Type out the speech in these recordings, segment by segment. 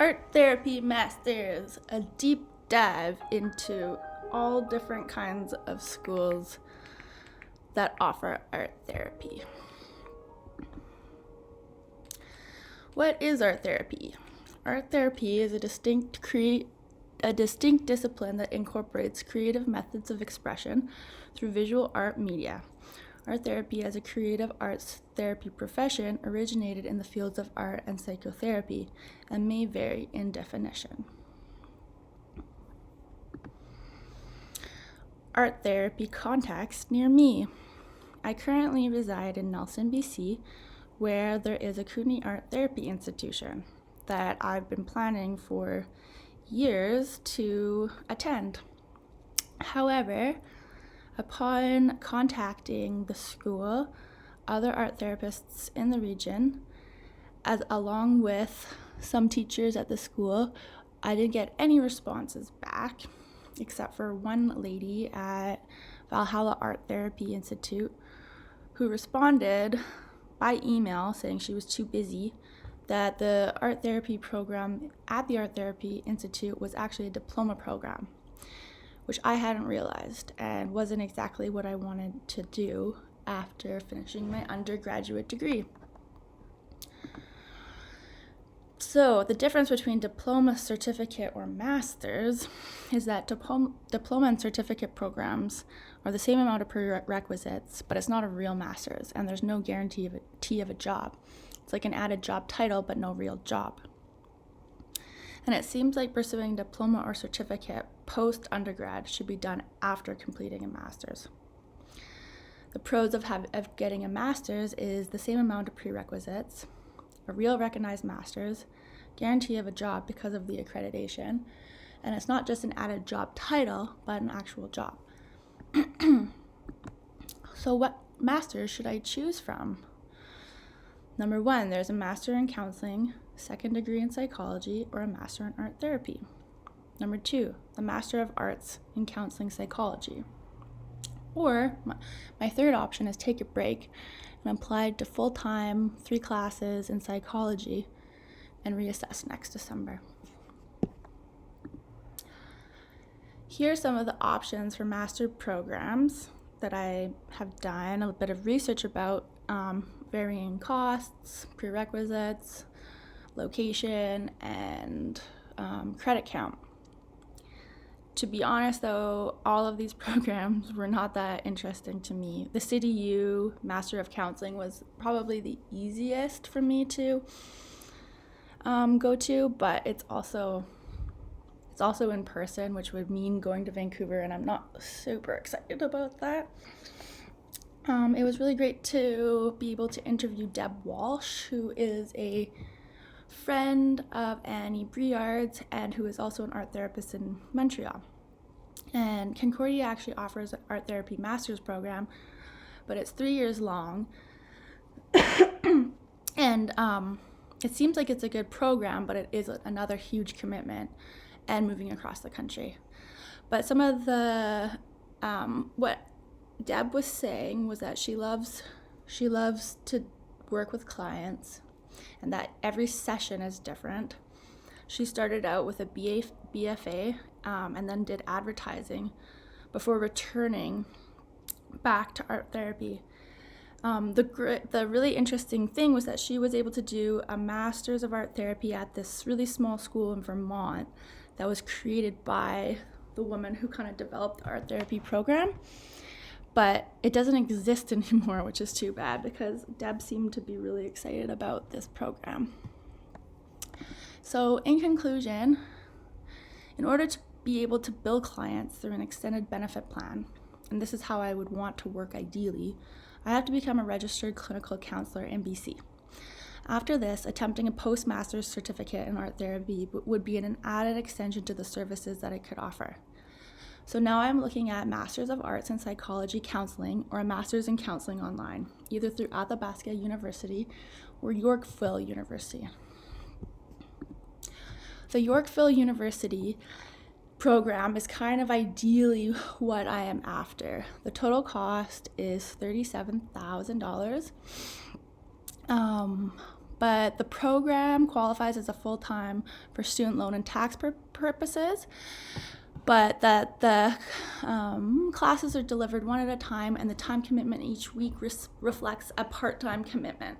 Art Therapy Masters, a deep dive into all different kinds of schools that offer art therapy. What is art therapy? Art therapy is a distinct discipline that incorporates creative methods of expression through visual art media. Art therapy as a creative arts therapy profession originated in the fields of art and psychotherapy and may vary in definition. Art therapy context near me. I currently reside in Nelson, BC, where there is a Cooney Art Therapy Institution that I've been planning for years to attend. However, upon contacting the school, other art therapists in the region, along with some teachers at the school, I didn't get any responses back, except for one lady at Valhalla Art Therapy Institute who responded by email saying she was too busy, that the art therapy program at the Art Therapy Institute was actually a diploma program, which I hadn't realized and wasn't exactly what I wanted to do after finishing my undergraduate degree. So the difference between diploma, certificate, or master's is that diploma and certificate programs are the same amount of prerequisites, but it's not a real master's, and there's no guarantee of a job. It's like an added job title, but no real job. And it seems like pursuing diploma or certificate post-undergrad should be done after completing a master's. The pros of getting a master's is the same amount of prerequisites, a real recognized master's, guarantee of a job because of the accreditation, and it's not just an added job title, but an actual job. So what master's should I choose from? Number 1, there's a master in counseling, second degree in psychology, or a master in art therapy. Number 2, the Master of Arts in Counseling Psychology. Or my third option is take a break and apply to full-time 3 classes in psychology and reassess next December. Here are some of the options for master programs that I have done a bit of research about, varying costs, prerequisites, location, and credit count. To be honest, though, all of these programs were not that interesting to me. The CityU Master of Counseling was probably the easiest for me to go to, but it's also in person, which would mean going to Vancouver, and I'm not super excited about that. It was really great to be able to interview Deb Walsh, who is a friend of Annie Briard's and who is also an art therapist in Montreal. And Concordia actually offers an art therapy master's program, but it's 3 years long. And it seems like it's a good program, but it is another huge commitment and moving across the country. But some of the what Deb was saying was that she loves to work with clients and that every session is different. She started out with a BFA and then did advertising before returning back to art therapy. The really interesting thing was that she was able to do a master's of art therapy at this really small school in Vermont that was created by the woman who kind of developed the art therapy program. But it doesn't exist anymore, which is too bad because Deb seemed to be really excited about this program. So in conclusion, in order to be able to bill clients through an extended benefit plan, and this is how I would want to work ideally, I have to become a registered clinical counselor in BC. After this, attempting a postmaster's certificate in art therapy would be an added extension to the services that I could offer. So now I'm looking at Masters of Arts in Psychology Counseling or a Master's in Counseling online, either through Athabasca University or Yorkville University. The Yorkville University program is kind of ideally what I am after. The total cost is $37,000. but the program qualifies as a full-time for student loan and tax purposes, but that the classes are delivered one at a time, and the time commitment each week reflects a part-time commitment.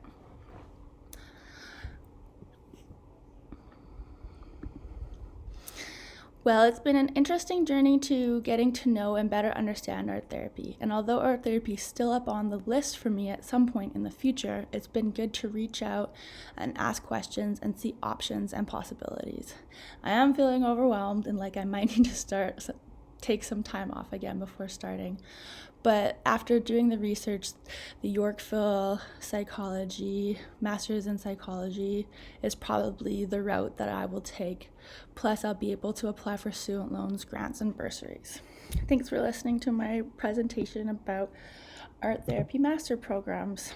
Well, it's been an interesting journey to getting to know and better understand art therapy. And although art therapy is still up on the list for me at some point in the future, it's been good to reach out and ask questions and see options and possibilities. I am feeling overwhelmed and like I might need to take some time off again before starting. But after doing the research, the Yorkville Psychology, Master's in Psychology is probably the route that I will take. Plus, I'll be able to apply for student loans, grants, and bursaries. Thanks for listening to my presentation about art therapy master programs.